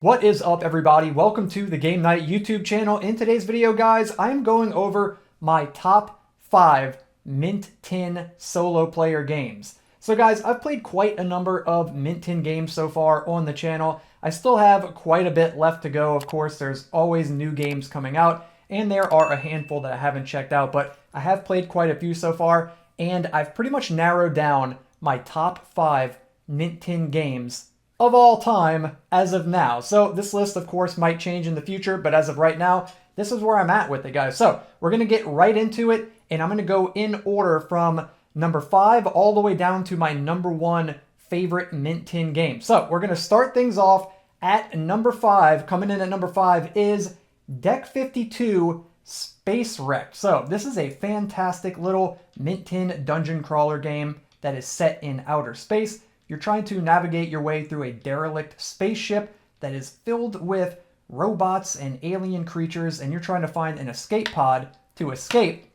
What is up, everybody? Welcome to the Game Night YouTube channel. In today's video, guys, I'm going over my top 5 Mint Tin solo player games. So guys, I've played quite a number of Mint Tin games so far on the channel. I still have quite a bit left to go. Of course, there's always new games coming out, and there are a handful that I haven't checked out, but I have played quite a few so far, and I've pretty much narrowed down my top 5 Mint Tin games of all time as of now. So this list, of course, might change in the future, but as of right now, this is where I'm at with it, guys. So we're going to get right into it, and I'm going to go in order from number 5 all the way down to my number 1 favorite Mint Tin game. So we're going to start things off at number 5. Coming in at number 5 is Deck 52 Space Wreck. So this is a fantastic little Mint Tin dungeon crawler game that is set in outer space. You're trying to navigate your way through a derelict spaceship that is filled with robots and alien creatures, and you're trying to find an escape pod to escape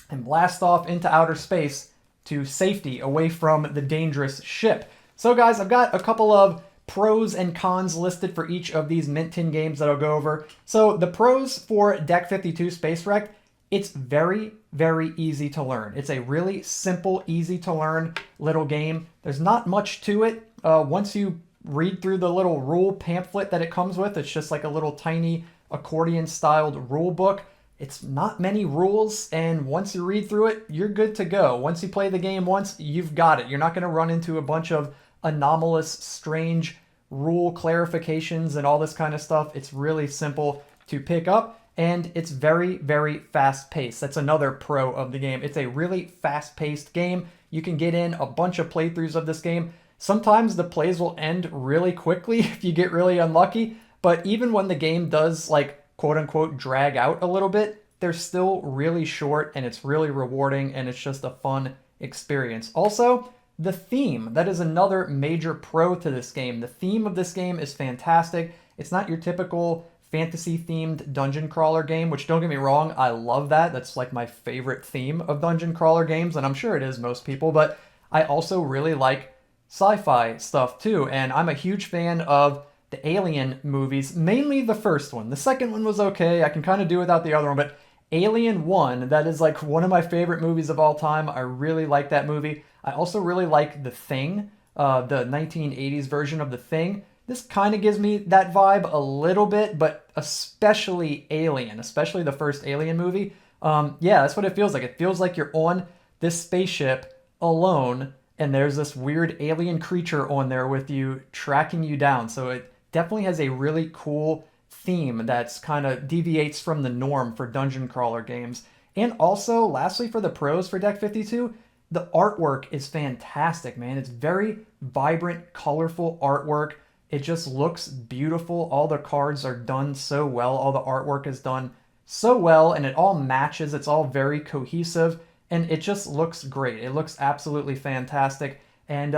and blast off into outer space to safety away from the dangerous ship. So guys, I've got a couple of pros and cons listed for each of these Mint Tin games that I'll go over. So the pros for Deck 52 Space Wreck: it's very, very easy to learn. It's a really simple, easy to learn little game. There's not much to it. Once you read through the little rule pamphlet that it comes with, it's just like a little tiny accordion-styled rule book. It's not many rules, and once you read through it, you're good to go. Once you play the game once, you've got it. You're not going to run into a bunch of anomalous, strange rule clarifications and all this kind of stuff. It's really simple to pick up, and it's very, very fast-paced. That's another pro of the game. It's a really fast-paced game. You can get in a bunch of playthroughs of this game. Sometimes the plays will end really quickly if you get really unlucky, but even when the game does, like, quote-unquote drag out a little bit, they're still really short, and it's really rewarding, and it's just a fun experience. Also, the theme. That is another major pro to this game. The theme of this game is fantastic. It's not your typical fantasy-themed dungeon crawler game, which, don't get me wrong, I love that. That's like my favorite theme of dungeon crawler games, and I'm sure it is most people, but I also really like sci-fi stuff too, and I'm a huge fan of the Alien movies, mainly the first one. The second one was okay. I can kind of do without the other one, but Alien 1, that is like one of my favorite movies of all time. I really like that movie. I also really like The Thing, the 1980s version of The Thing. This kind of gives me that vibe a little bit, but especially Alien, especially the first Alien movie. Yeah, that's what it feels like. It feels like you're on this spaceship alone, and there's this weird alien creature on there with you, tracking you down. So it definitely has a really cool theme that's kind of deviates from the norm for dungeon crawler games. And also, lastly, for the pros for Deck 52, the artwork is fantastic, man. It's very vibrant, colorful artwork. It just looks beautiful. All the cards are done so well. All the artwork is done so well, and it all matches. It's all very cohesive, and it just looks great. It looks absolutely fantastic, and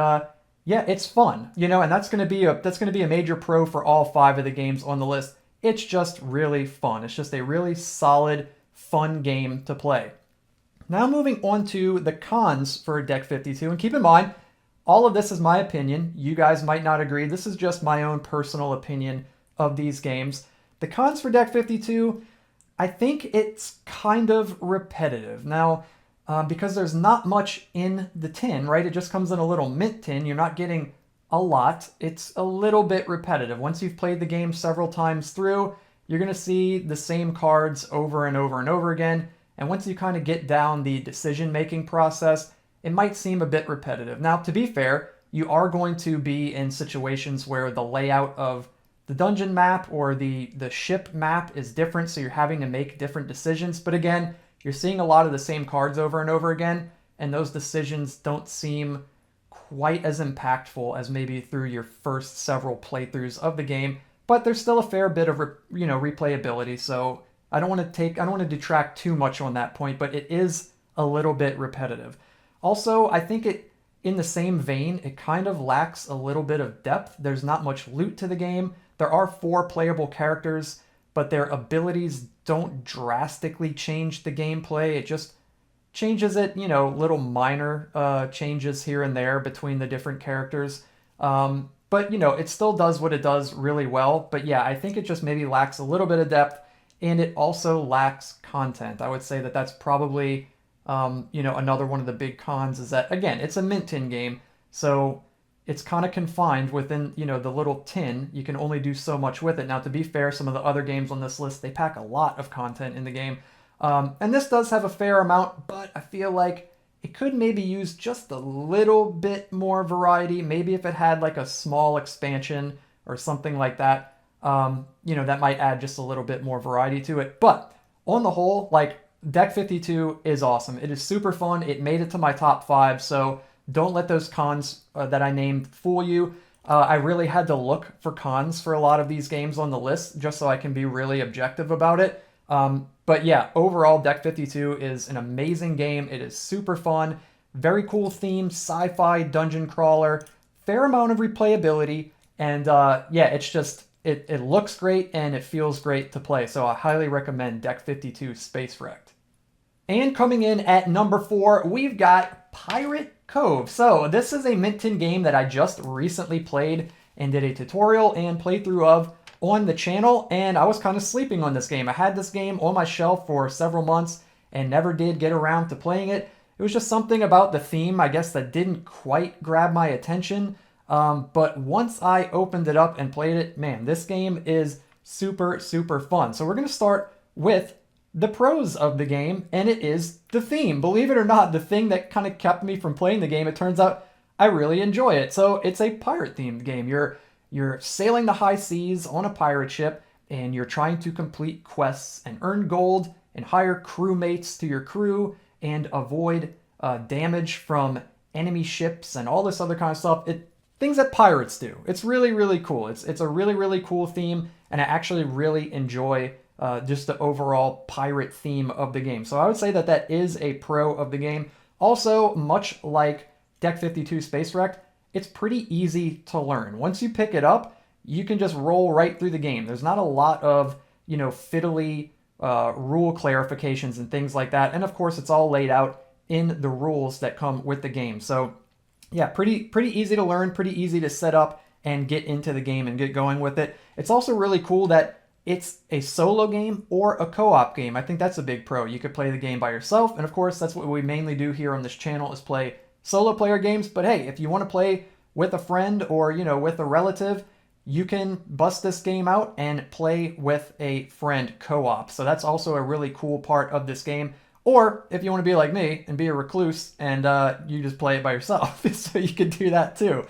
yeah, it's fun, you know. And that's gonna be a major pro for all 5 of the games on the list. It's just really fun. It's just a really solid, fun game to play. Now moving on to the cons for Deck 52, and keep in mind, all of this is my opinion. You guys might not agree. This is just my own personal opinion of these games. The cons for Deck 52, I think it's kind of repetitive. Now, because there's not much in the tin, right? It just comes in a little mint tin. You're not getting a lot. It's a little bit repetitive. Once you've played the game several times through, you're going to see the same cards over and over and over again. And once you kind of get down the decision-making process, it might seem a bit repetitive. Now, to be fair, you are going to be in situations where the layout of the dungeon map or the ship map is different, so you're having to make different decisions. But again, you're seeing a lot of the same cards over and over again, and those decisions don't seem quite as impactful as maybe through your first several playthroughs of the game. But there's still a fair bit of replayability, so I don't want to detract too much on that point, but it is a little bit repetitive. Also, I think in the same vein, it kind of lacks a little bit of depth. There's not much loot to the game. There are 4 playable characters, but their abilities don't drastically change the gameplay. It just changes it, little minor changes here and there between the different characters. but it still does what it does really well. But yeah, I think it just maybe lacks a little bit of depth, and it also lacks content. I would say that that's probably another one of the big cons is that, again, it's a mint tin game, so it's kind of confined within, the little tin. You can only do so much with it. Now, to be fair, some of the other games on this list, they pack a lot of content in the game. And this does have a fair amount, but I feel like it could maybe use just a little bit more variety. Maybe if it had like a small expansion or something like that, that might add just a little bit more variety to it. But on the whole, like, Deck 52 is awesome. It is super fun. It made it to my top 5, so don't let those cons that I named fool you. I really had to look for cons for a lot of these games on the list just so I can be really objective about it. But yeah, overall, Deck 52 is an amazing game. It is super fun, very cool theme, sci-fi dungeon crawler, fair amount of replayability, and yeah, it's just, it looks great and it feels great to play. So I highly recommend Deck 52 Space Wrecked. And coming in at number 4, we've got Pirate Cove. So this is a mint tin game that I just recently played and did a tutorial and playthrough of on the channel, and I was kind of sleeping on this game. I had this game on my shelf for several months and never did get around to playing it. It was just something about the theme, I guess, that didn't quite grab my attention. But once I opened it up and played it, man, this game is super, super fun. So we're going to start with the pros of the game, and it is the theme. Believe it or not, the thing that kind of kept me from playing the game, it turns out I really enjoy it. So it's a pirate-themed game. You're sailing the high seas on a pirate ship, and you're trying to complete quests and earn gold and hire crewmates to your crew and avoid damage from enemy ships and all this other kind of stuff. Things that pirates do. It's really, really cool. It's a really, really cool theme, and I actually really enjoy just the overall pirate theme of the game. So I would say that that is a pro of the game. Also, much like Deck 52 Space Wrecked, it's pretty easy to learn. Once you pick it up, you can just roll right through the game. There's not a lot of, fiddly rule clarifications and things like that. And of course, it's all laid out in the rules that come with the game. So yeah, pretty easy to learn, pretty easy to set up and get into the game and get going with it. It's also really cool that it's a solo game or a co-op game. I think that's a big pro. You could play the game by yourself, and of course, that's what we mainly do here on this channel is play solo player games. But hey, if you want to play with a friend or, with a relative, you can bust this game out and play with a friend co-op. So that's also a really cool part of this game. Or if you want to be like me and be a recluse and you just play it by yourself, so you could do that too.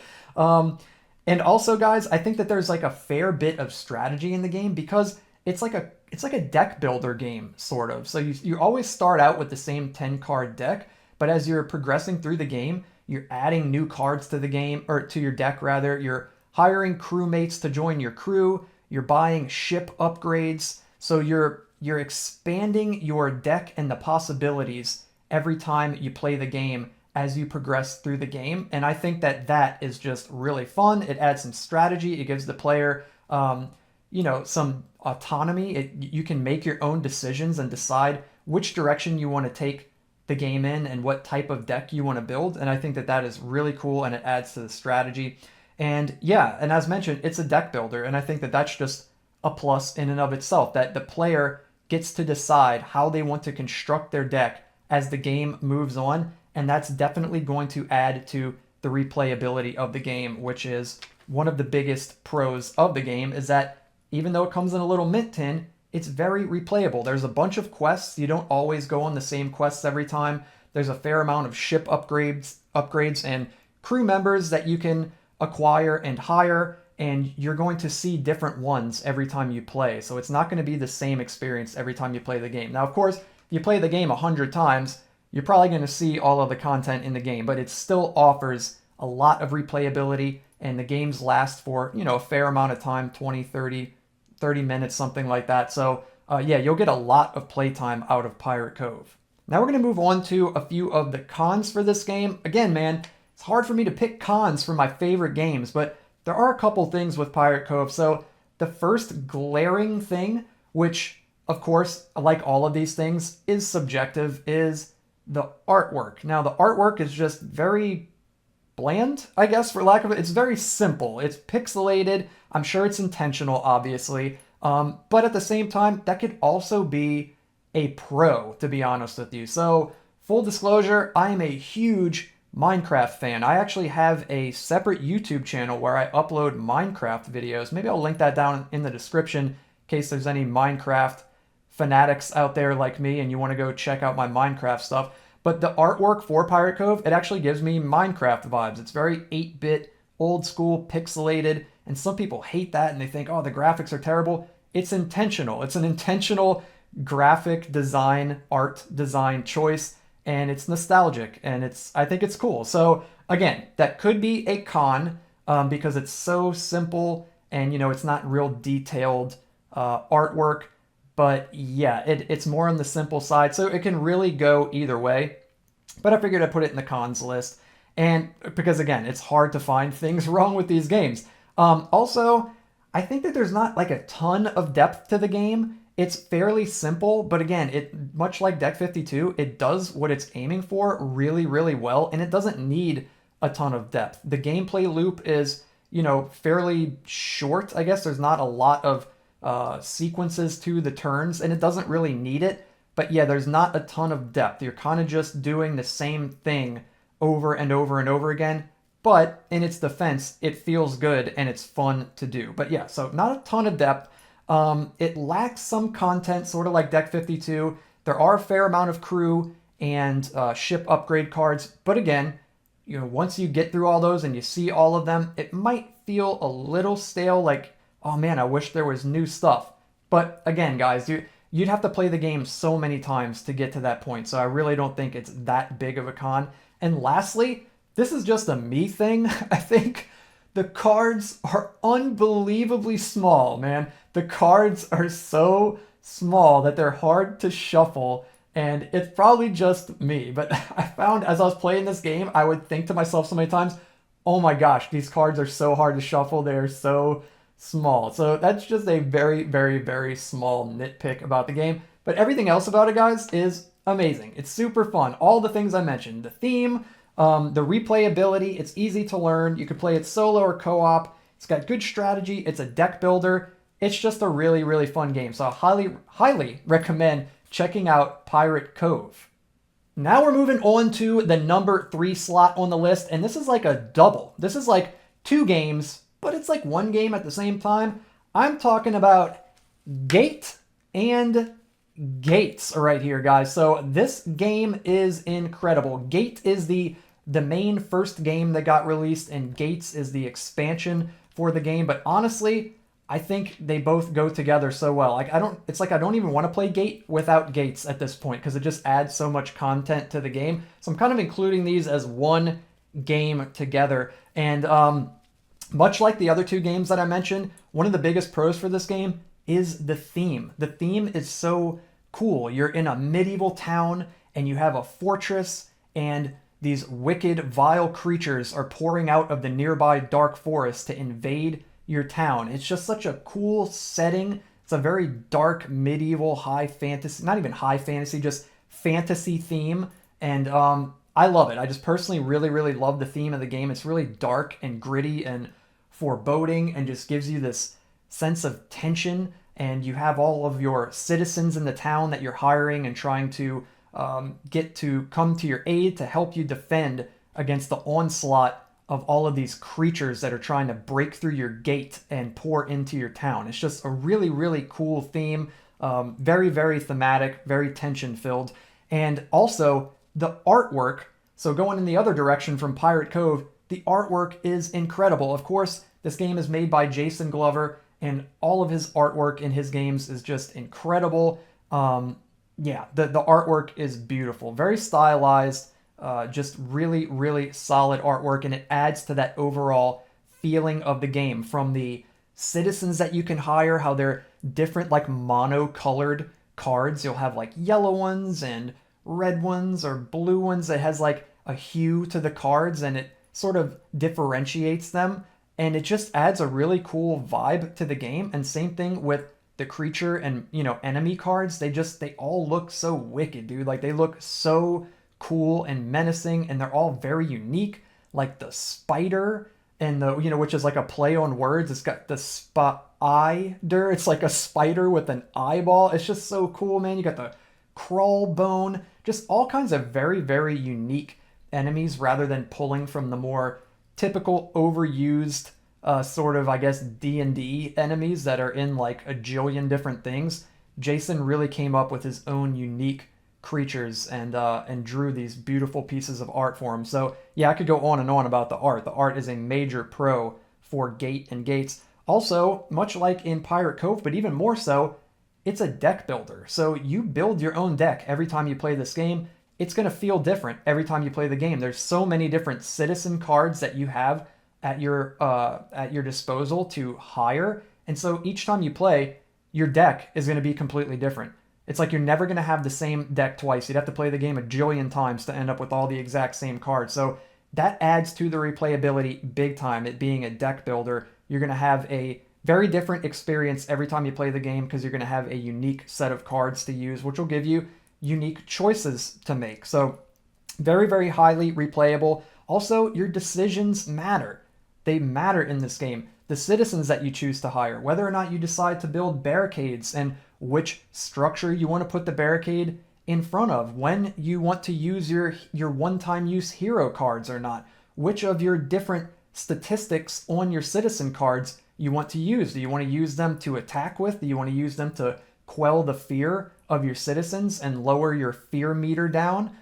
And also, guys, I think that there's like a fair bit of strategy in the game because it's like a deck builder game, sort of. So you always start out with the same 10-card deck, but as you're progressing through the game, you're adding new cards to the game, or to your deck rather. You're hiring crewmates to join your crew. You're buying ship upgrades. So you're expanding your deck and the possibilities every time you play the game as you progress through the game. And I think that that is just really fun. It adds some strategy. It gives the player, some autonomy. You can make your own decisions and decide which direction you want to take the game in and what type of deck you want to build. And I think that that is really cool, and it adds to the strategy. And yeah, and as mentioned, it's a deck builder. And I think that that's just a plus in and of itself, that the player gets to decide how they want to construct their deck as the game moves on. And that's definitely going to add to the replayability of the game, which is one of the biggest pros of the game, is that even though it comes in a little mint tin, it's very replayable. There's a bunch of quests. You don't always go on the same quests every time. There's a fair amount of ship upgrades and crew members that you can acquire and hire, and you're going to see different ones every time you play. So it's not going to be the same experience every time you play the game. Now, of course, if you play the game 100 times, you're probably going to see all of the content in the game, but it still offers a lot of replayability, and the games last for, a fair amount of time, 20, 30 minutes, something like that. So yeah, you'll get a lot of playtime out of Pirate Cove. Now we're going to move on to a few of the cons for this game. Again, man, it's hard for me to pick cons for my favorite games, but there are a couple things with Pirate Cove. So the first glaring thing, which of course, like all of these things, is subjective, is the artwork. Now, the artwork is just very bland, I guess, for lack of it. It's very simple. It's pixelated. I'm sure it's intentional, obviously. But at the same time, that could also be a pro, to be honest with you. So, full disclosure, I am a huge Minecraft fan. I actually have a separate YouTube channel where I upload Minecraft videos. Maybe I'll link that down in the description in case there's any Minecraft fanatics out there like me and you want to go check out my Minecraft stuff. But the artwork for Pirate Cove, it actually gives me Minecraft vibes. It's very 8-bit, old school, pixelated, and some people hate that and they think, oh, the graphics are terrible. It's intentional. It's an intentional graphic design, art design choice, and it's nostalgic, and I think it's cool. So again, that could be a con because it's so simple and it's not real detailed artwork. But yeah, it's more on the simple side, so it can really go either way. But I figured I'd put it in the cons list, and because again, it's hard to find things wrong with these games. Also, I think that there's not like a ton of depth to the game. It's fairly simple, but again, it much like Deck 52, it does what it's aiming for really, really well, and it doesn't need a ton of depth. The gameplay loop is, fairly short. I guess there's not a lot of sequences to the turns, and it doesn't really need it. But yeah, there's not a ton of depth. You're kind of just doing the same thing over and over and over again. But in its defense, it feels good and it's fun to do. But yeah, so not a ton of depth. It lacks some content, sort of like Deck 52. There are a fair amount of crew and ship upgrade cards, but again, once you get through all those and you see all of them, it might feel a little stale, like, oh man, I wish there was new stuff. But again, guys, you'd have to play the game so many times to get to that point, so I really don't think it's that big of a con. And lastly, this is just a me thing, I think. The cards are unbelievably small, man. The cards are so small that they're hard to shuffle, and it's probably just me. But I found as I was playing this game, I would think to myself so many times, oh my gosh, these cards are so hard to shuffle. They're so small. So that's just a very, very, very small nitpick about the game. But everything else about it, guys, is amazing. It's super fun. All the things I mentioned. The theme, the replayability, it's easy to learn. You could play it solo or co-op. It's got good strategy. It's a deck builder. It's just a really, really fun game. So I highly, highly recommend checking out Pirate Cove. Now we're moving on to the number 3 slot on the list. And this is like a double. This is like 2 games, but it's like 1 game at the same time. I'm talking about Gate and Gates right here, guys. So this game is incredible. Gate is the main first game that got released, and Gates is the expansion for the game. But honestly, I think they both go together so well. It's like I don't even want to play Gate without Gates at this point because it just adds so much content to the game. So I'm kind of including these as one game together. And much like the other 2 games that I mentioned, one of the biggest pros for this game is the theme. The theme is so cool. You're in a medieval town and you have a fortress, and these wicked, vile creatures are pouring out of the nearby dark forest to invade your town. It's just such a cool setting. It's a very dark, medieval, high fantasy, not even high fantasy, just fantasy theme. And I love it. I just personally really, really love the theme of the game. It's really dark and gritty and foreboding and just gives you this sense of tension. And you have all of your citizens in the town that you're hiring and trying to get to come to your aid to help you defend against the onslaught of all of these creatures that are trying to break through your gate and pour into your town. It's just a really, really cool theme. Very, very thematic, very tension-filled. And also, the artwork, so going in the other direction from Pirate Cove, the artwork is incredible. Of course, this game is made by Jason Glover, and all of his artwork in his games is just incredible. Yeah, the artwork is beautiful. Very stylized, just really, really solid artwork, and it adds to that overall feeling of the game. From the citizens that you can hire, how they're different, like mono-colored cards. You'll have like yellow ones and red ones or blue ones that has like a hue to the cards, and it sort of differentiates them. And it just adds a really cool vibe to the game. And same thing with the creature and, enemy cards. They all look so wicked, dude. Like, they look so cool and menacing, and they're all very unique. like the spider and the, which is like a play on words. It's got the spider. It's like a spider with an eyeball. It's just so cool, man. You got the crawl bone, just all kinds of very, very unique enemies rather than pulling from the more typical overused sort of, I guess, D&D enemies that are in like a jillion different things. Jason really came up with his own unique creatures and drew these beautiful pieces of art for him. So yeah, I could go on and on about the art. The art is a major pro for Gate and Gates. Also, much like in Pirate Cove, but even more so, it's a deck builder. So you build your own deck every time you play this game. It's going to feel different every time you play the game. There's so many different citizen cards that you have at your disposal to hire. And so each time you play, your deck is going to be completely different. It's like you're never going to have the same deck twice. You'd have to play the game a jillion times to end up with all the exact same cards. So that adds to the replayability big time. It being a deck builder, you're going to have a very different experience every time you play the game because you're going to have a unique set of cards to use, which will give you unique choices to make. So very, very highly replayable. Also, your decisions matter. They matter in this game. The citizens that you choose to hire, whether or not you decide to build barricades and which structure you want to put the barricade in front of, when you want to use your one-time use hero cards or not, which of your different statistics on your citizen cards you want to use. Do you want to use them to attack with? Do you want to use them to quell the fear of your citizens and lower your fear meter down?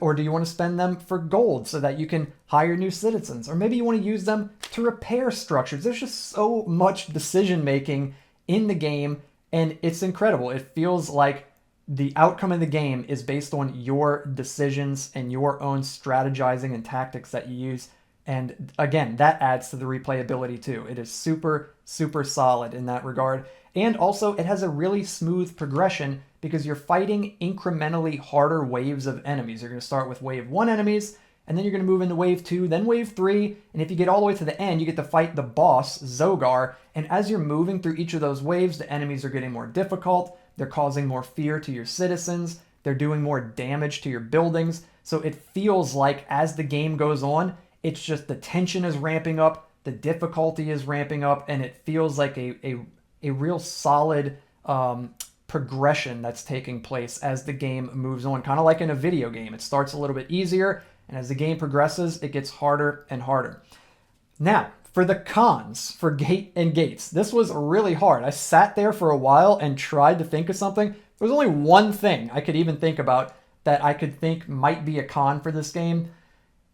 Or do you want to spend them for gold so that you can hire new citizens? Or maybe you want to use them to repair structures. There's just so much decision making in the game, and it's incredible. It feels like the outcome of the game is based on your decisions and your own strategizing and tactics that you use. And again, that adds to the replayability too. It is super, super solid in that regard. And also, it has a really smooth progression because you're fighting incrementally harder waves of enemies. You're going to start with wave 1 enemies, and then you're going to move into wave 2, then wave 3, and if you get all the way to the end, you get to fight the boss, Zogar, and as you're moving through each of those waves, the enemies are getting more difficult, they're causing more fear to your citizens, they're doing more damage to your buildings, so it feels like as the game goes on, it's just the tension is ramping up, the difficulty is ramping up, and it feels like a real solid progression that's taking place as the game moves on, kind of like in a video game. It starts a little bit easier, and as the game progresses, it gets harder and harder. Now, for the cons for Gate and Gates, this was really hard. I sat there for a while and tried to think of something. There was only one thing I could even think about that I could think might be a con for this game,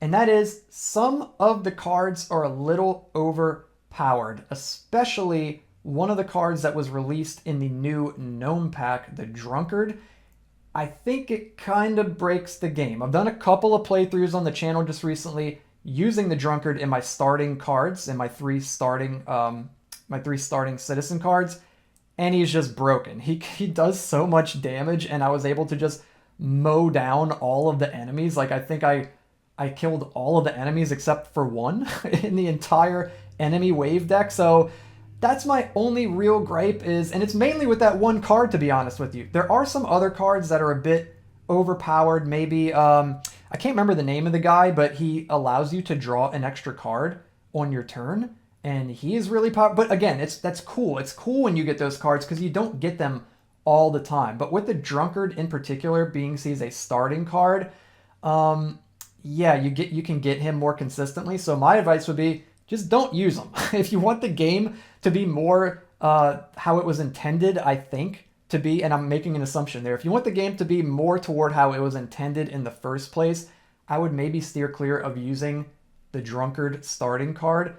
and that is some of the cards are a little overpowered, especially one of the cards that was released in the new Gnome Pack, the Drunkard. I think it kind of breaks the game. I've done a couple of playthroughs on the channel just recently using the Drunkard in my starting cards, in my three starting citizen cards, and he's just broken. He does so much damage, and I was able to just mow down all of the enemies. Like, I think I killed all of the enemies except for one in the entire enemy wave deck. So that's my only real gripe is, and it's mainly with that one card, to be honest with you. There are some other cards that are a bit overpowered. Maybe, I can't remember the name of the guy, but he allows you to draw an extra card on your turn, and he is really powerful. But again, that's cool. It's cool when you get those cards because you don't get them all the time. But with the Drunkard in particular, being he's a starting card, yeah, you can get him more consistently. So my advice would be just don't use them. If you want the game to be more how it was intended, I think, to be, and I'm making an assumption there, if you want the game to be more toward how it was intended in the first place, I would maybe steer clear of using the Drunkard starting card,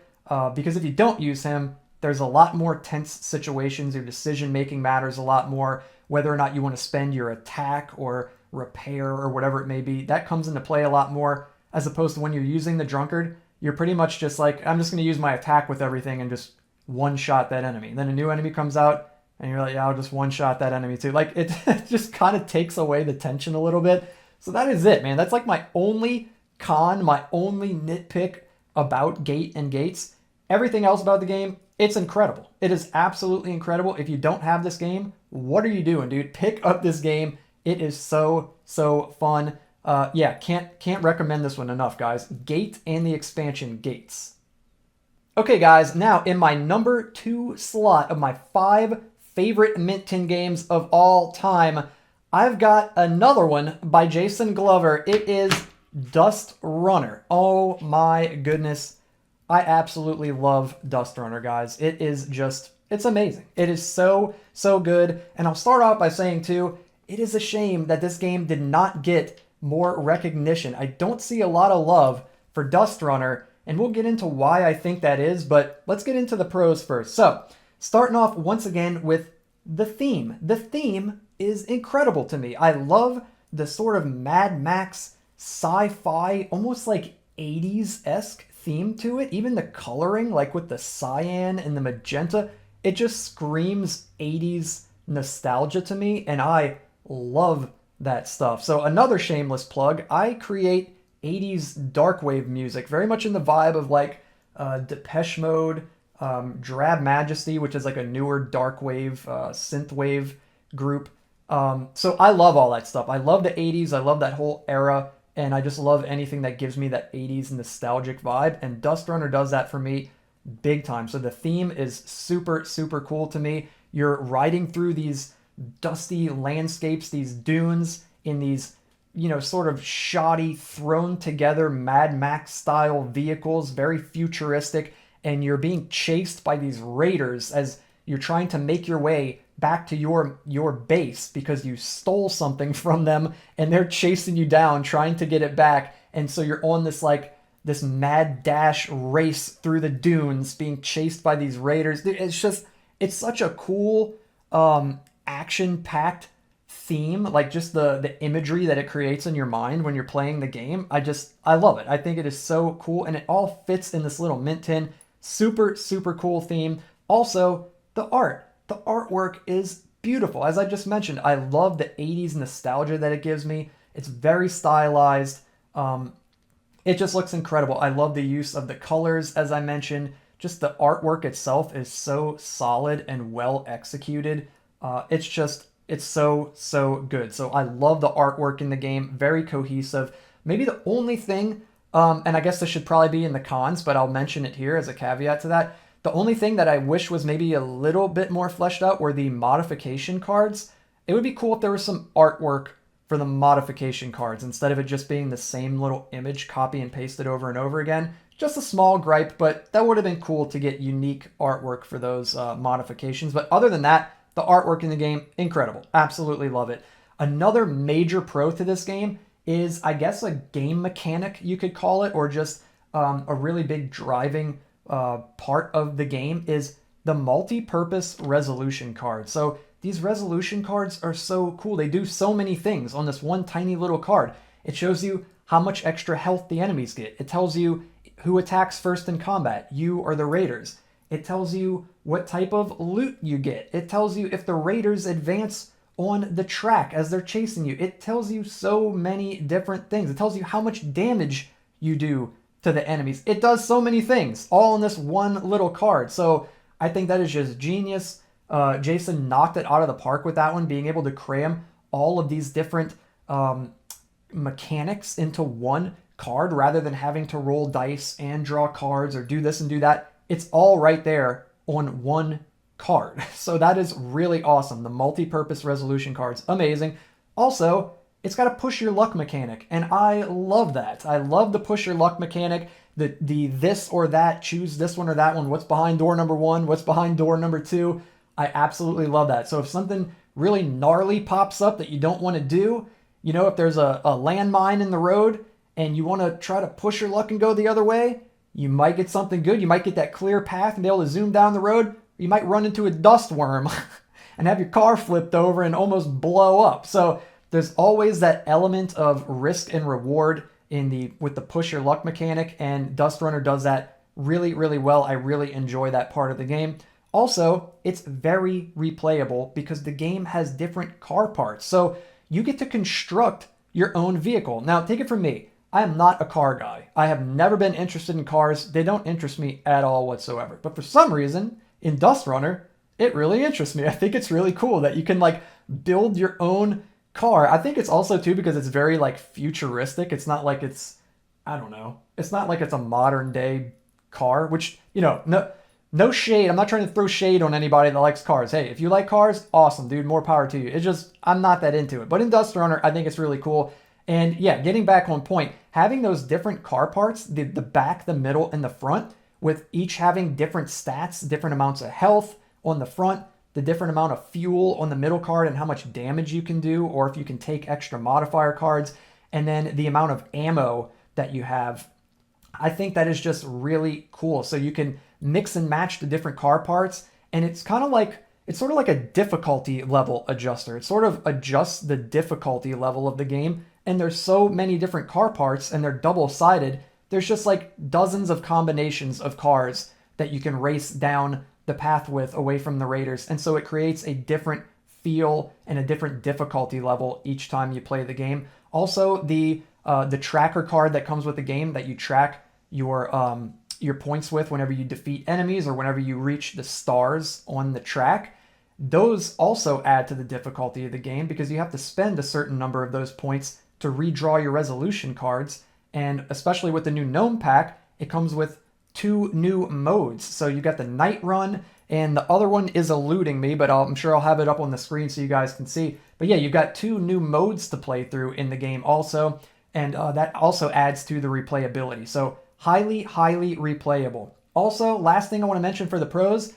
because if you don't use him, there's a lot more tense situations. Your decision-making matters a lot more. Whether or not you want to spend your attack or repair or whatever it may be, that comes into play a lot more, as opposed to when you're using the Drunkard, you're pretty much just like, I'm just going to use my attack with everything and just one-shot that enemy. Then a new enemy comes out, and you're like, yeah, I'll just one-shot that enemy too. Like, it just kind of takes away the tension a little bit. So that is it, man. That's like my only con, my only nitpick about Gate and Gates. Everything else about the game, it's incredible. It is absolutely incredible. If you don't have this game, what are you doing, dude? Pick up this game. It is so, so fun. Yeah, can't recommend this one enough, guys. Gate and the expansion Gates. Okay, guys, now in my number 2 slot of my 5 favorite Mint Tin games of all time, I've got another one by Jason Glover. It is Dust Runner. Oh my goodness. I absolutely love Dust Runner, guys. It is just, it's amazing. It is so, so good. And I'll start off by saying, too, it is a shame that this game did not get more recognition. I don't see a lot of love for Dust Runner, and we'll get into why I think that is, but let's get into the pros first. So, starting off once again with the theme. The theme is incredible to me. I love the sort of Mad Max sci-fi, almost like 80s-esque theme to it. Even the coloring, like with the cyan and the magenta, it just screams 80s nostalgia to me, and I love that stuff. So another shameless plug, I create 80s darkwave music, very much in the vibe of like Depeche Mode, Drab Majesty, which is like a newer darkwave, synthwave group. So I love all that stuff. I love the 80s. I love that whole era. And I just love anything that gives me that 80s nostalgic vibe. And Dust Runner does that for me big time. So the theme is super, super cool to me. You're riding through these dusty landscapes, these dunes in these, sort of shoddy, thrown together Mad Max style vehicles, very futuristic, and you're being chased by these raiders as you're trying to make your way back to your base because you stole something from them and they're chasing you down trying to get it back. And so you're on this mad dash race through the dunes being chased by these raiders. It's such a cool action-packed theme, like just the imagery that it creates in your mind when you're playing the game. I love it. I think it is so cool, and it all fits in this little Mint Tin. Super, super cool theme. Also, the art. The artwork is beautiful. As I just mentioned, I love the 80s nostalgia that it gives me. It's very stylized. It just looks incredible. I love the use of the colors, as I mentioned. Just the artwork itself is so solid and well executed. It's so, so good. So I love the artwork in the game. Very cohesive. Maybe the only thing, and I guess this should probably be in the cons, but I'll mention it here as a caveat to that. The only thing that I wish was maybe a little bit more fleshed out were the modification cards. It would be cool if there was some artwork for the modification cards instead of it just being the same little image copy and pasted over and over again. Just a small gripe, but that would have been cool to get unique artwork for those modifications. But other than that, the artwork in the game, incredible. Absolutely love it. Another major pro to this game is, I guess, a game mechanic, you could call it, or just a really big driving part of the game is the multi-purpose resolution card. So these resolution cards are so cool. They do so many things on this one tiny little card. It shows you how much extra health the enemies get. It tells you who attacks first in combat, you or the raiders. It tells you what type of loot you get. It tells you if the raiders advance on the track as they're chasing you. It tells you so many different things. It tells you how much damage you do to the enemies. It does so many things, all in this one little card. So I think that is just genius. Jason knocked it out of the park with that one, being able to cram all of these different mechanics into one card rather than having to roll dice and draw cards or do this and do that. It's all right there on one card. So that is really awesome. The multi-purpose resolution cards, amazing. Also, it's got a push your luck mechanic, and I love that. I love the push your luck mechanic, the this or that, choose this one or that one, what's behind door number 1, what's behind door number 2. I absolutely love that. So if something really gnarly pops up that you don't want to do, if there's a landmine in the road and you want to try to push your luck and go the other way, you might get something good. You might get that clear path and be able to zoom down the road. You might run into a dust worm and have your car flipped over and almost blow up. So there's always that element of risk and reward with the push your luck mechanic, and Dust Runner does that really, really well. I really enjoy that part of the game. Also, it's very replayable because the game has different car parts. So you get to construct your own vehicle. Now, take it from me. I am not a car guy. I have never been interested in cars. They don't interest me at all whatsoever. But for some reason, in Dust Runner, it really interests me. I think it's really cool that you can build your own car. I think it's also too because it's very like futuristic. It's not like it's, I don't know. It's not like it's a modern day car, which, no shade. I'm not trying to throw shade on anybody that likes cars. Hey, if you like cars, awesome, dude, more power to you. It's just I'm not that into it. But in Dust Runner, I think it's really cool. And yeah, getting back on point, having those different car parts, the back, the middle, and the front, with each having different stats, different amounts of health on the front, the different amount of fuel on the middle card and how much damage you can do, or if you can take extra modifier cards, and then the amount of ammo that you have. I think that is just really cool. So you can mix and match the different car parts, and it's sort of like a difficulty level adjuster. It sort of adjusts the difficulty level of the game, and there's so many different car parts, and they're double-sided. There's just like dozens of combinations of cars that you can race down the path with away from the raiders, and so it creates a different feel and a different difficulty level each time you play the game. Also, the tracker card that comes with the game that you track your points with whenever you defeat enemies or whenever you reach the stars on the track, those also add to the difficulty of the game because you have to spend a certain number of those points to redraw your resolution cards. And especially with the new gnome pack, it comes with 2 new modes. So you got the night run, and the other one is eluding me, but I'm sure I'll have it up on the screen so you guys can see. But yeah, you've got 2 new modes to play through in the game also, and that also adds to the replayability. So highly, highly replayable. Also, last thing I want to mention for the pros,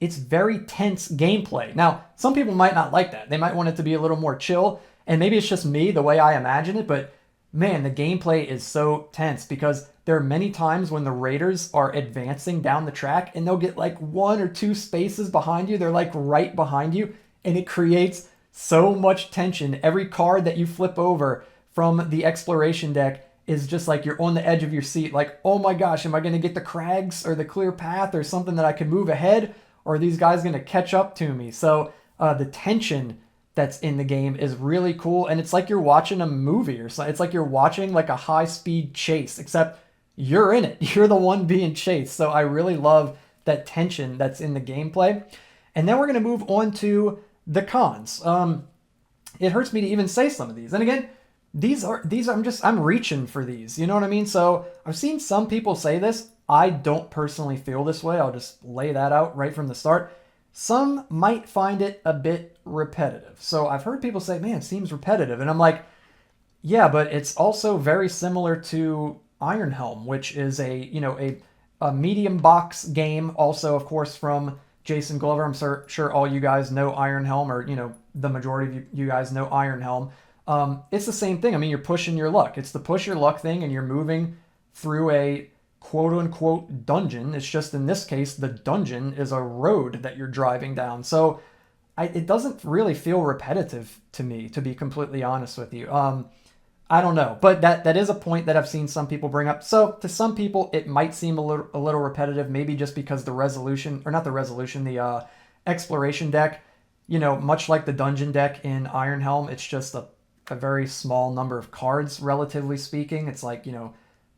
it's very tense gameplay. Now, some people might not like that. They might want it to be a little more chill, and maybe it's just me, the way I imagine it, but man, the gameplay is so tense because there are many times when the raiders are advancing down the track and they'll get like 1 or 2 spaces behind you. They're like right behind you, and it creates so much tension. Every card that you flip over from the exploration deck is just like you're on the edge of your seat. Like, oh my gosh, am I going to get the crags or the clear path or something that I can move ahead? Or are these guys going to catch up to me? So the tension that's in the game is really cool, and it's like you're watching a movie or something. It's like you're watching like a high-speed chase, except you're in it. You're the one being chased. So I really love that tension that's in the gameplay. And then we're going to move on to the cons. It hurts me to even say some of these. And again, I'm reaching for these. You know what I mean? So I've seen some people say this. I don't personally feel this way. I'll just lay that out right from the start. Some might find it a bit repetitive. So I've heard people say, man, it seems repetitive. And I'm like, yeah, but it's also very similar to Iron Helm, which is a medium box game. Also, of course, from Jason Glover. I'm sure all you guys know Iron Helm, or, the majority of you guys know Iron Helm. It's the same thing. I mean, you're pushing your luck. It's the push your luck thing, and you're moving through a quote-unquote dungeon. It's just in this case, the dungeon is a road that you're driving down. So it doesn't really feel repetitive to me, to be completely honest with you. I don't know, but that is a point that I've seen some people bring up. So to some people, it might seem a little repetitive, maybe just because the exploration deck, much like the dungeon deck in Iron Helm, it's just a very small number of cards, relatively speaking. It's like,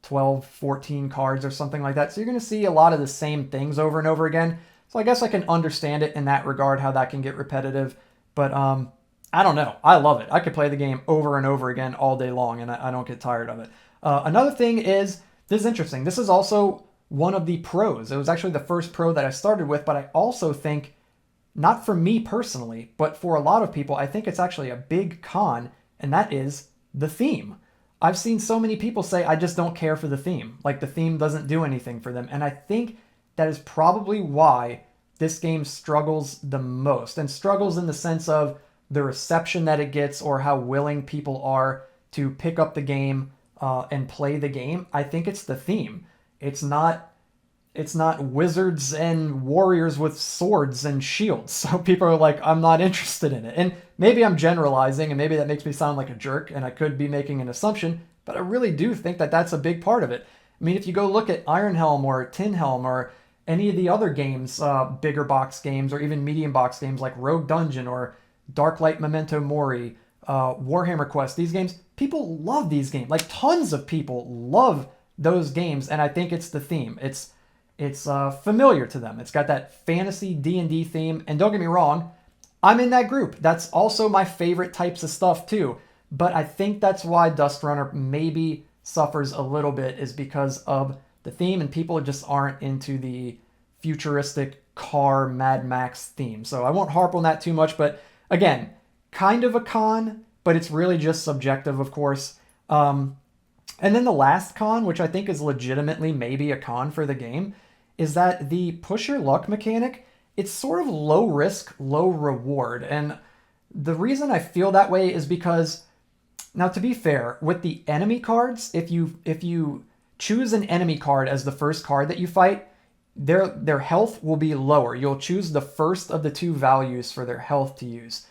12, 14 cards or something like that. So you're going to see a lot of the same things over and over again. So I guess I can understand it in that regard, how that can get repetitive. But I don't know. I love it. I could play the game over and over again all day long, and I don't get tired of it. Another thing is, this is interesting. This is also one of the pros. It was actually the first pro that I started with, but I also think, not for me personally, but for a lot of people, I think it's actually a big con, and that is the theme. I've seen so many people say, I just don't care for the theme. Like, the theme doesn't do anything for them. And I think that is probably why this game struggles the most. And struggles in the sense of the reception that it gets, or how willing people are to pick up the game and play the game. I think it's the theme. It's not wizards and warriors with swords and shields. So people are like, I'm not interested in it. And maybe I'm generalizing, and maybe that makes me sound like a jerk, and I could be making an assumption, but I really do think that that's a big part of it. I mean, if you go look at Iron Helm or Tin Helm or any of the other games, bigger box games, or even medium box games like Rogue Dungeon or Darklight Memento Mori, Warhammer Quest, these games, people love these games. Like, tons of people love those games, and I think it's the theme. It's familiar to them. It's got that fantasy D&D theme, and don't get me wrong, I'm in that group. That's also my favorite types of stuff too. But I think that's why Dust Runner maybe suffers a little bit, is because of the theme, and people just aren't into the futuristic car Mad Max theme. So I won't harp on that too much, but again, kind of a con, but it's really just subjective, of course. And then the last con, which I think is legitimately maybe a con for the game, is that the push your luck mechanic, it's sort of low risk, low reward. And the reason I feel that way is because, now to be fair, with the enemy cards, if you choose an enemy card as the first card that you fight, their health will be lower. You'll choose the first of the two values for their health to use.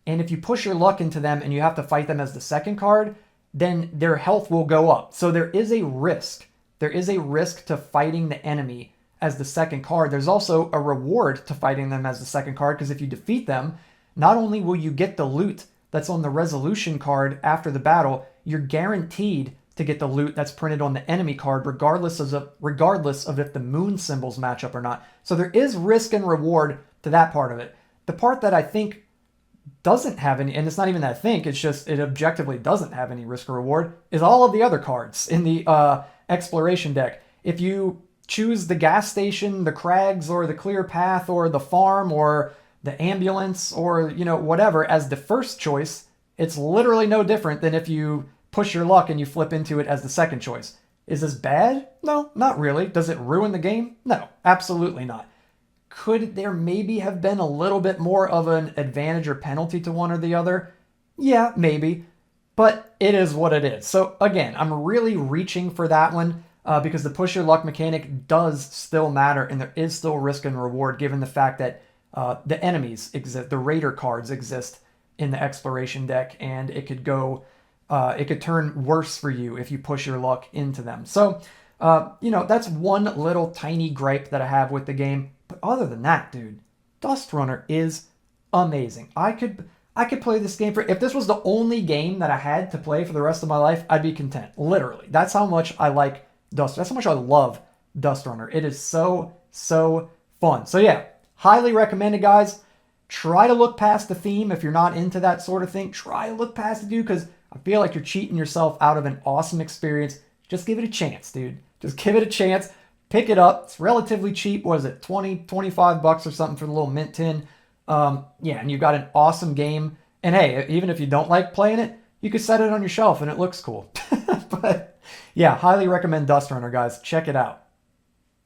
And if you push your luck into them and you have to fight them as the second card, then their health will go up. So there is a risk. There is a risk to fighting the enemy as the second card. There's also a reward to fighting them as the second card, because if you defeat them, not only will you get the loot that's on the resolution card after the battle, you're guaranteed to get the loot that's printed on the enemy card, regardless of if the moon symbols match up or not. So there is risk and reward to that part of it. The part that I think doesn't have any, and it's not even that I think, it's just it objectively doesn't have any risk or reward, is all of the other cards in the exploration deck. If you choose the gas station, the crags, or the clear path, or the farm, or the ambulance, or whatever as the first choice, it's literally no different than if you push your luck and you flip into it as the second choice. Is this bad? No, not really. Does it ruin the game? No, absolutely not. Could there maybe have been a little bit more of an advantage or penalty to one or the other? Yeah, maybe. But it is what it is. So again, I'm really reaching for that one because the push your luck mechanic does still matter, and there is still risk and reward given the fact that the enemies exist, the raider cards exist in the exploration deck, and it could turn worse for you if you push your luck into them. So, that's one little tiny gripe that I have with the game. But other than that, dude, Dust Runner is amazing. I could play this game if this was the only game that I had to play for the rest of my life, I'd be content. Literally. That's how much I like That's how much I love Dust Runner. It is so fun. So yeah, highly recommended, guys. Try to look past the theme if you're not into that sort of thing. Try to look past it, dude, because I feel like you're cheating yourself out of an awesome experience. Just give it a chance, dude. Just give it a chance. Pick it up. It's relatively cheap. What is it? 20, 25 bucks or something for the little mint tin. Yeah, and you've got an awesome game. And hey, even if you don't like playing it, you could set it on your shelf and it looks cool. But yeah, highly recommend Dust Runner, guys. Check it out.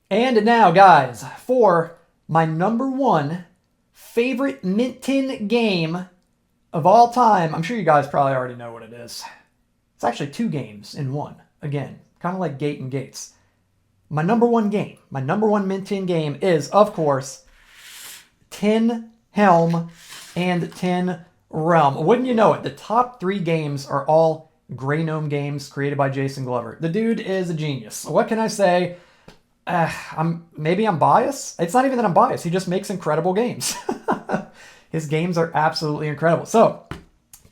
And now, guys, for my number one favorite mint tin game of all time. I'm sure you guys probably already know what it is. It's actually two games in one. Again, kind of like Gate and Gates. My number one game, my number one mint tin game is, of course, Tin Helm and Tin Realm. Wouldn't you know it, the top three games are all Grey Gnome games created by Jason Glover. The dude is a genius. What can I say? Maybe I'm biased. It's not even that I'm biased. He just makes incredible games. His games are absolutely incredible. So,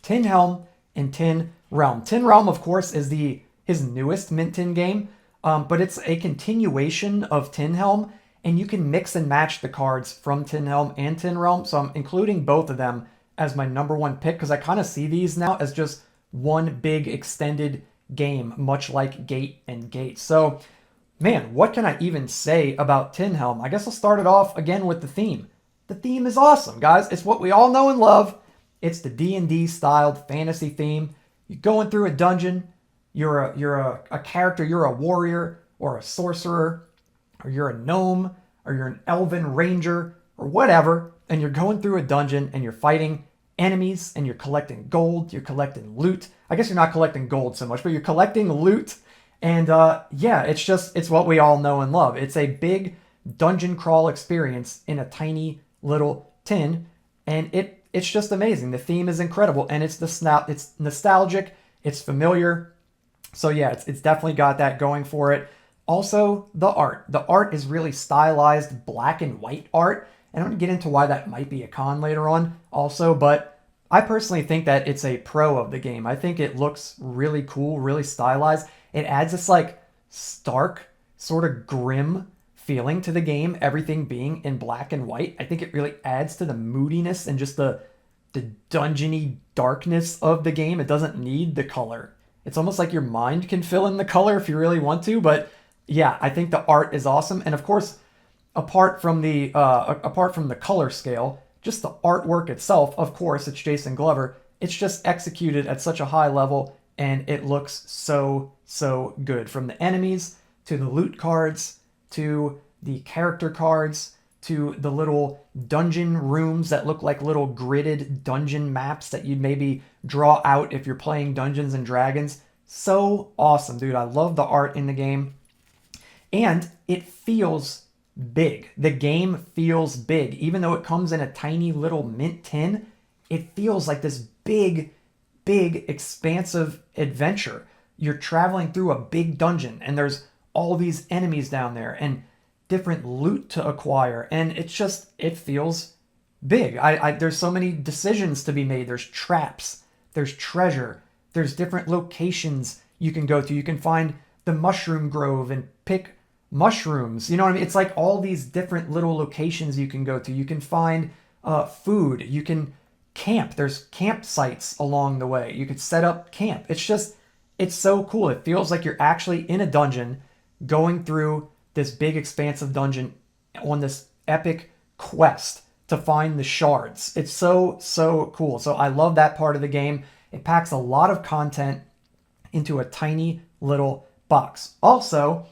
Tin Helm and Tin Realm. Tin Realm, of course, is his newest mint tin game, but it's a continuation of Tin Helm, and you can mix and match the cards from Tin Helm and Tin Realm. So I'm including both of them as my number one pick because I kind of see these now as just one big extended game, much like Gate and Gates. So, man, what can I even say about Tin Helm? I guess I'll start it off again with the theme. The theme is awesome, guys. It's what we all know and love. It's the D&D styled fantasy theme. You're going through a dungeon. You're a character. You're a warrior or a sorcerer, or you're a gnome, or you're an elven ranger, or whatever. And you're going through a dungeon and you're fighting enemies and you're collecting gold. You're collecting loot. I guess you're not collecting gold so much, but you're collecting loot. And yeah, it's what we all know and love. It's a big dungeon crawl experience in a tiny little tin, and it's just amazing. The theme is incredible, and it's nostalgic, it's familiar. So yeah, it's definitely got that going for it. Also, the art. The art is really stylized black and white art, and I'm going to get into why that might be a con later on also, but I personally think that it's a pro of the game. I think it looks really cool, really stylized. It adds this like stark, sort of grim feeling to the game, everything being in black and white. I think it really adds to the moodiness and just the dungeony darkness of the game. It doesn't need the color. It's almost like your mind can fill in the color if you really want to. But yeah, I think the art is awesome. And of course, apart from the color scale, just the artwork itself, of course, it's Jason Glover. It's just executed at such a high level, and it looks so, so good. From the enemies to the loot cards to the character cards to the little dungeon rooms that look like little gridded dungeon maps that you'd maybe draw out if you're playing Dungeons and Dragons. So awesome, dude. I love the art in the game. And it feels big. The game feels big. Even though it comes in a tiny little mint tin, it feels like this big, big, expansive adventure. You're traveling through a big dungeon, and there's all these enemies down there, and different loot to acquire, and it feels big. There's so many decisions to be made. There's traps, there's treasure, there's different locations you can go to. You can find the mushroom grove and pick mushrooms. You know what I mean? It's like all these different little locations you can go to. You can find food. You can camp. There's campsites along the way. You could set up camp. It's so cool. It feels like you're actually in a dungeon going through this big expansive dungeon on this epic quest to find the shards. It's so, so cool. So I love that part of the game. It packs a lot of content into a tiny little box. Also,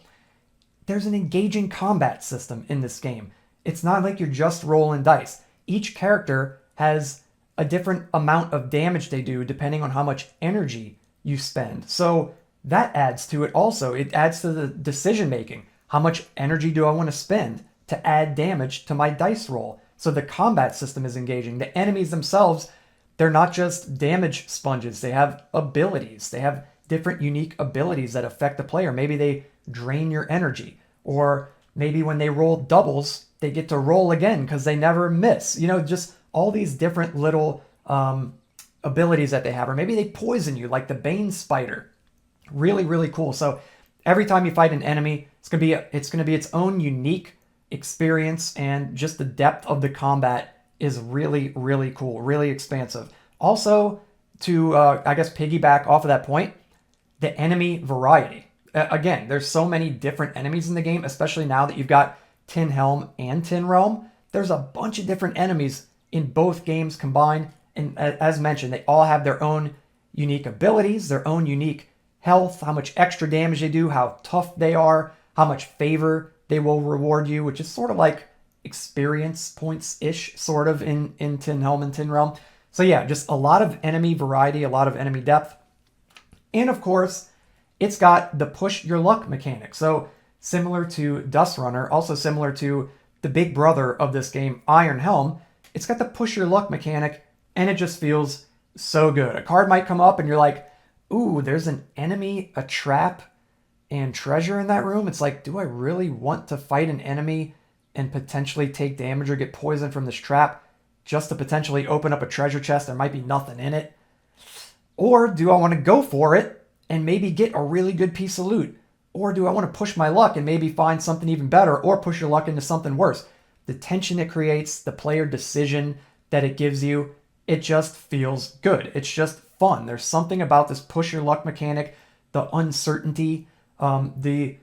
there's an engaging combat system in this game. It's not like you're just rolling dice. Each character has a different amount of damage they do depending on how much energy you spend. So that adds to it also. It adds to the decision making. How much energy do I want to spend to add damage to my dice roll? So the combat system is engaging. The enemies themselves, they're not just damage sponges. They have abilities. They have different unique abilities that affect the player. Maybe they drain your energy. Or maybe when they roll doubles, they get to roll again because they never miss. You know, just all these different little abilities that they have. Or maybe they poison you like the Bane Spider. Really, really cool. So every time you fight an enemy, it's gonna be its own unique experience, and just the depth of the combat is really, really cool, really expansive. Also, to I guess piggyback off of that point, the enemy variety. Again, there's so many different enemies in the game, especially now that you've got Tin Helm and Tin Realm. There's a bunch of different enemies in both games combined, and as mentioned, they all have their own unique abilities, their own unique health, how much extra damage they do, how tough they are, how much favor they will reward you, which is sort of like experience points-ish, sort of, in Tin Helm and Tin Realm. So yeah, just a lot of enemy variety, a lot of enemy depth. And of course, it's got the push your luck mechanic. So similar to Dust Runner, also similar to the big brother of this game, Iron Helm, it's got the push your luck mechanic, and it just feels so good. A card might come up and you're like, ooh, there's an enemy, a trap, and treasure in that room. It's like, do I really want to fight an enemy and potentially take damage or get poisoned from this trap just to potentially open up a treasure chest? There might be nothing in it. Or do I want to go for it and maybe get a really good piece of loot? Or do I want to push my luck and maybe find something even better, or push your luck into something worse? The tension it creates, the player decision that it gives you, it just feels good. It's just fun. There's something about this push your luck mechanic, the uncertainty, the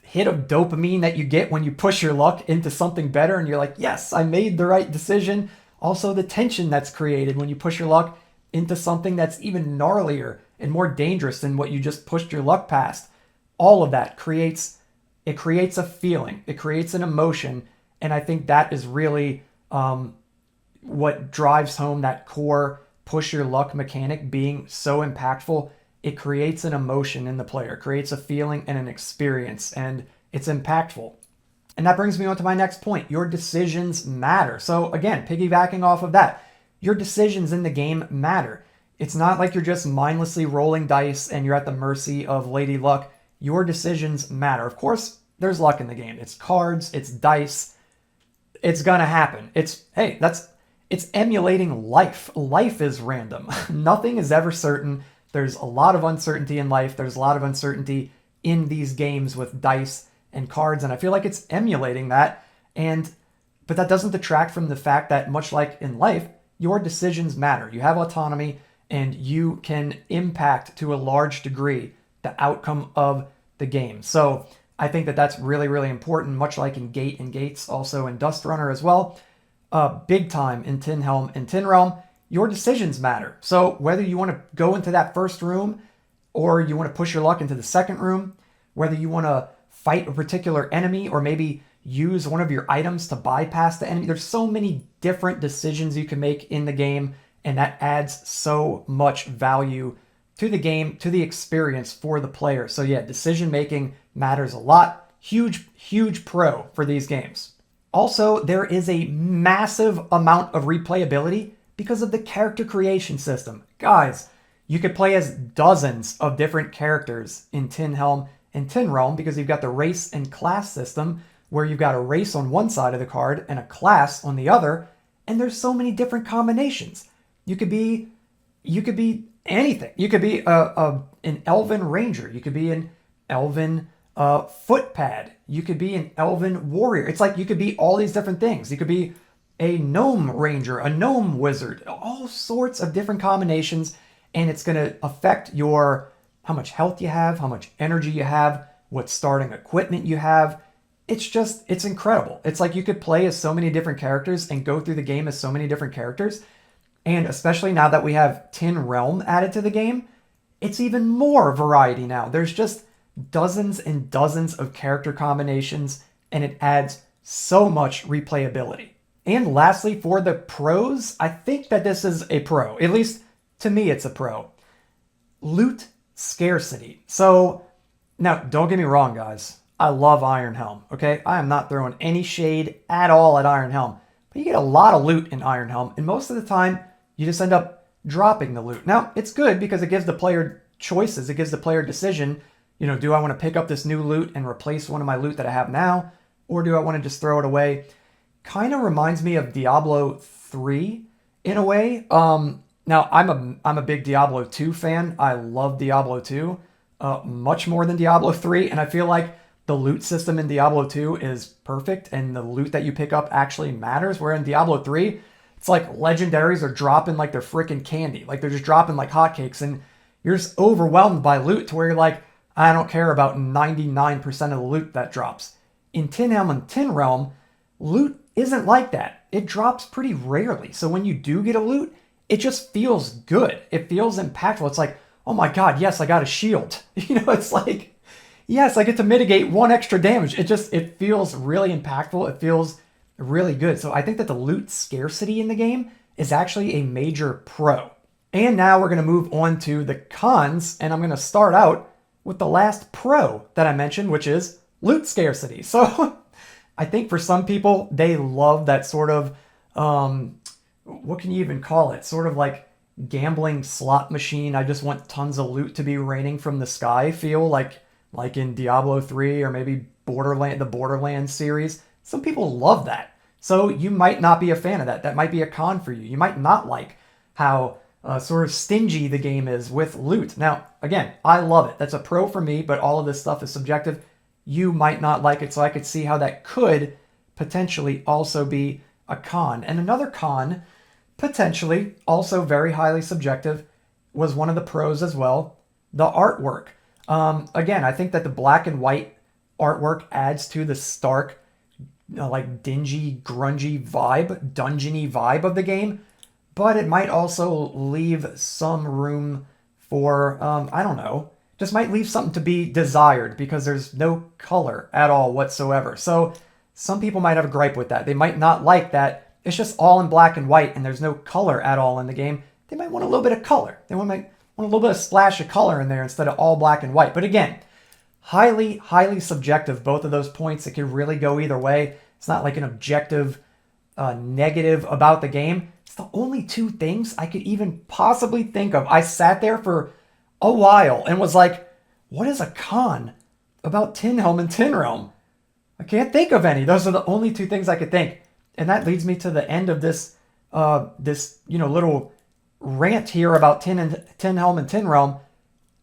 hit of dopamine that you get when you push your luck into something better and you're like, yes, I made the right decision. Also the tension that's created when you push your luck into something that's even gnarlier and more dangerous than what you just pushed your luck past. All of that creates a feeling. It creates an emotion. And I think that is really what drives home that core push your luck mechanic being so impactful. It creates an emotion in the player, creates a feeling and an experience, and it's impactful. And that brings me on to my next point. Your decisions matter. So again, piggybacking off of that, your decisions in the game matter. It's not like you're just mindlessly rolling dice and you're at the mercy of Lady Luck. Your decisions matter. Of course, there's luck in the game. It's cards, it's dice. It's gonna happen. It's emulating life. Life is random. Nothing is ever certain. There's a lot of uncertainty in life. There's a lot of uncertainty in these games with dice and cards, and I feel like it's emulating that. But that doesn't detract from the fact that, much like in life, your decisions matter. You have autonomy, and you can impact to a large degree the outcome of the game. So I think that that's really, really important, much like in Gate and Gates, also in Dust Runner as well. Big time in Tin Helm and Tin Realm, your decisions matter. So whether you want to go into that first room or you want to push your luck into the second room, whether you want to fight a particular enemy or maybe use one of your items to bypass the enemy, there's so many different decisions you can make in the game, and that adds so much value to the game, to the experience for the player. So yeah, decision making matters a lot. Huge, huge pro for these games. Also, there is a massive amount of replayability because of the character creation system. Guys, you could play as dozens of different characters in Tin Helm and Tin Realm because you've got the race and class system where you've got a race on one side of the card and a class on the other, and there's so many different combinations. You could be anything. You could be an elven ranger. You could be an elven footpad. You could be an elven warrior. It's like you could be all these different things. You could be a gnome ranger, a gnome wizard, all sorts of different combinations, and it's going to affect how much health you have, how much energy you have, what starting equipment you have. It's incredible. It's like you could play as so many different characters and go through the game as so many different characters. And especially now that we have Tin Realm added to the game, it's even more variety now. There's just dozens and dozens of character combinations, and it adds so much replayability. And lastly, for the pros, I think that this is a pro. At least to me, it's a pro. Loot scarcity. So now, don't get me wrong, guys. I love Iron Helm, okay? I am not throwing any shade at all at Iron Helm. But you get a lot of loot in Iron Helm, and most of the time, you just end up dropping the loot. Now, it's good because it gives the player choices. It gives the player decision. Do I want to pick up this new loot and replace one of my loot that I have now? Or do I want to just throw it away? Kind of reminds me of Diablo 3 in a way. Now, I'm a big Diablo 2 fan. I love Diablo 2 much more than Diablo 3. And I feel like the loot system in Diablo 2 is perfect. And the loot that you pick up actually matters. Where in Diablo 3, it's like legendaries are dropping like they're freaking candy. Like they're just dropping like hotcakes. And you're just overwhelmed by loot to where you're like, I don't care about 99% of the loot that drops. In Tin Helm and Tin Realm, loot isn't like that. It drops pretty rarely. So when you do get a loot, it just feels good. It feels impactful. It's like, oh my God, yes, I got a shield. It's like, yes, I get to mitigate one extra damage. It feels really impactful. It feels really good. So I think that the loot scarcity in the game is actually a major pro. And now we're going to move on to the cons, and I'm going to start out with the last pro that I mentioned, which is loot scarcity. So I think for some people, they love that sort of, what can you even call it? Sort of like gambling slot machine. I just want tons of loot to be raining from the sky feel like in Diablo 3 or maybe the Borderlands series. Some people love that. So you might not be a fan of that. That might be a con for you. You might not like how sort of stingy the game is with loot. Now, again, I love it. That's a pro for me, but all of this stuff is subjective. You might not like it, so I could see how that could potentially also be a con. And another con, potentially also very highly subjective, was one of the pros as well, the artwork. Again, I think that the black and white artwork adds to the stark, like dingy, grungy vibe, dungeony vibe of the game, but it might also leave some room for, I don't know, just might leave something to be desired because there's no color at all whatsoever. So some people might have a gripe with that. They might not like that it's just all in black and white and there's no color at all in the game. They might want a little bit of color. They might want a little bit of splash of color in there instead of all black and white. But again, highly, highly subjective, both of those points. It could really go either way. It's not like an objective negative about the game. It's the only two things I could even possibly think of. I sat there for a while and was like, what is a con about Tin Helm and Tin Realm? I can't think of any. Those are the only two things I could think. And that leads me to the end of this little rant here about Tin Helm and Tin Realm.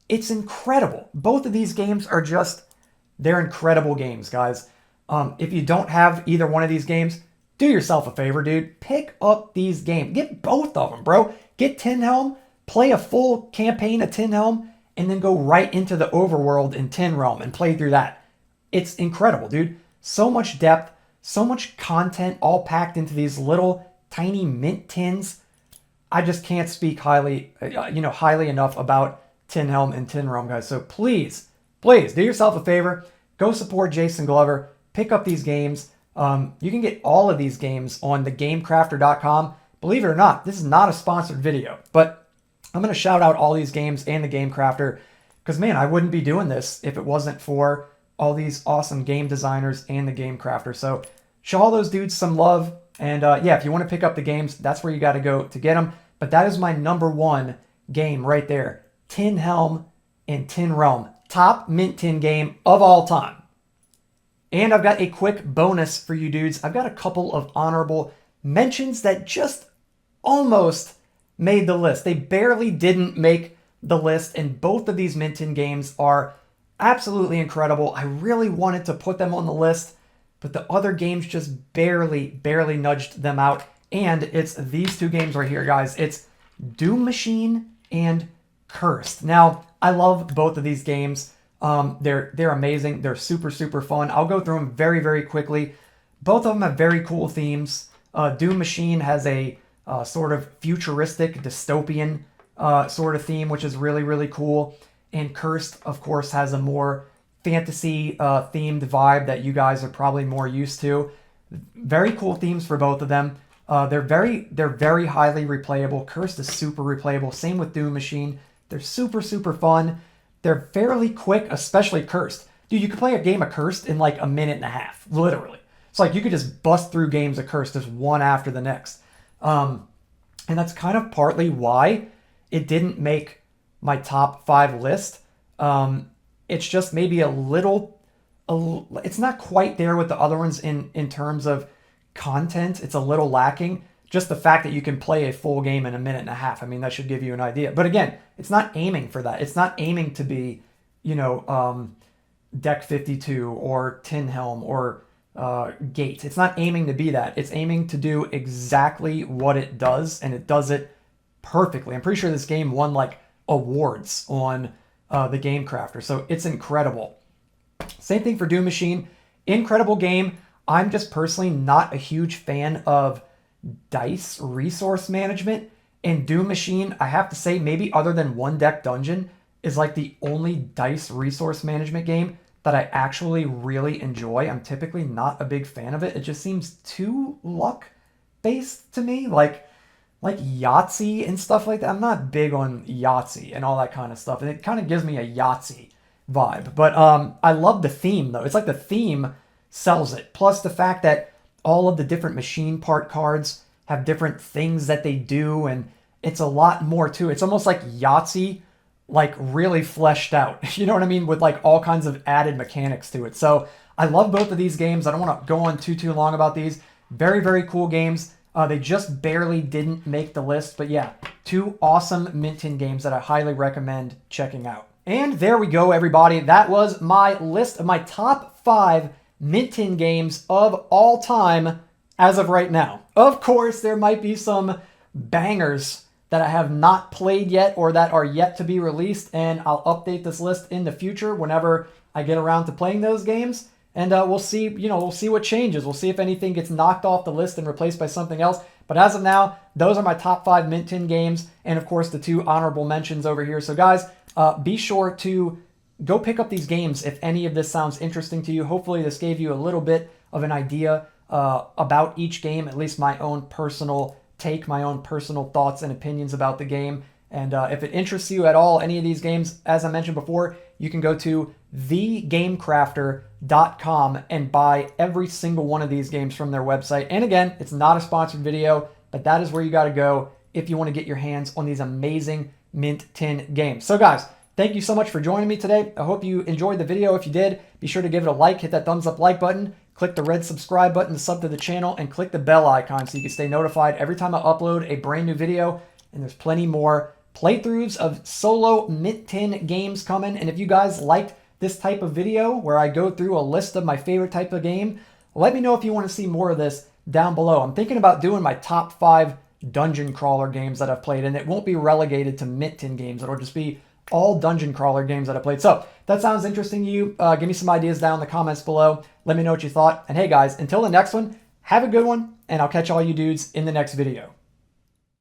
It's incredible. Both of these games are just They're incredible games, guys. If you don't have either one of these games, do yourself a favor, dude. Pick up these games. Get both of them, bro. Get Tin Helm, play a full campaign of Tin Helm, and then go right into the overworld in Tin Realm and play through that. It's incredible, dude. So much depth, so much content all packed into these little tiny mint tins. I just can't speak highly enough about Tin Helm and Tin Realm, guys. So please, please do yourself a favor. Go support Jason Glover. Pick up these games. You can get all of these games on thegamecrafter.com. Believe it or not, this is not a sponsored video, but I'm going to shout out all these games and the Game Crafter because, man, I wouldn't be doing this if it wasn't for all these awesome game designers and the Game Crafter. So show all those dudes some love. And yeah, if you want to pick up the games, that's where you got to go to get them. But that is my number one game right there. Tin Helm and Tin Realm. Top mint tin game of all time. And I've got a quick bonus for you dudes. I've got a couple of honorable mentions that just almost made the list. They barely didn't make the list, and both of these mint tin games are absolutely incredible. I really wanted to put them on the list, but the other games just barely nudged them out. And it's these two games right here, guys. It's Doom Machine and Cursed. Now, I love both of these games. They're amazing. They're super fun. I'll go through them very quickly. Both of them have very cool themes. Doom Machine has a sort of futuristic, dystopian sort of theme, which is really cool. And Cursed, of course, has a more fantasy themed vibe that you guys are probably more used to. Very cool themes for both of them. They're very highly replayable. Cursed is super replayable. Same with Doom Machine. They're super fun. They're fairly quick, especially Cursed. Dude, you could play a game of Cursed in like a minute and a half, literally. It's like you could just bust through games of Cursed just one after the next. And that's kind of partly why it didn't make my top 5 list. It's just maybe it's not quite there with the other ones in terms of content. It's a little lacking. Just the fact that you can play a full game in a minute and a half. I mean, that should give you an idea. But again, it's not aiming for that. It's not aiming to be, Deck 52 or Tin Helm or Gate. It's not aiming to be that. It's aiming to do exactly what it does, and it does it perfectly. I'm pretty sure this game won like awards on the Game Crafter, so it's incredible. Same thing for Doom Machine. Incredible game. I'm just personally not a huge fan of dice resource management. In Doom Machine, I have to say, maybe other than One Deck Dungeon, is like the only dice resource management game that I actually really enjoy. I'm typically not a big fan of it. It just seems too luck-based to me, like Yahtzee and stuff like that. I'm not big on Yahtzee and all that kind of stuff, and it kind of gives me a Yahtzee vibe. But I love the theme, though. It's like the theme sells it. Plus the fact that all of the different machine part cards have different things that they do, and it's a lot more too. It's almost like Yahtzee, like really fleshed out. You know what I mean? With like all kinds of added mechanics to it. So I love both of these games. I don't want to go on too long about these. Very cool games. They just barely didn't make the list. But yeah, 2 awesome mint tin games that I highly recommend checking out. And there we go, everybody. That was my list of my top 5 mint tin games of all time as of right now. Of course, there might be some bangers that I have not played yet or that are yet to be released, and I'll update this list in the future whenever I get around to playing those games. And we'll see, we'll see what changes. We'll see if anything gets knocked off the list and replaced by something else. But as of now, those are my top 5 mint tin games, and of course the 2 honorable mentions over here. So guys, be sure to go pick up these games if any of this sounds interesting to you. Hopefully this gave you a little bit of an idea about each game, at least my own personal take, my own personal thoughts and opinions about the game. And if it interests you at all, any of these games, as I mentioned before, you can go to thegamecrafter.com and buy every single one of these games from their website. And again, it's not a sponsored video, but that is where you got to go if you want to get your hands on these amazing mint tin games. So guys, thank you so much for joining me today. I hope you enjoyed the video. If you did, be sure to give it a like, hit that thumbs up like button, click the red subscribe button to sub to the channel, and click the bell icon so you can stay notified every time I upload a brand new video. And there's plenty more playthroughs of solo mint tin games coming. And if you guys liked this type of video where I go through a list of my favorite type of game, let me know if you want to see more of this down below. I'm thinking about doing my top 5 dungeon crawler games that I've played, and it won't be relegated to Mint Tin games. It'll just be all dungeon crawler games that I played. So if that sounds interesting to you, give me some ideas down in the comments below. Let me know what you thought. And hey guys, until the next one, have a good one, and I'll catch all you dudes in the next video.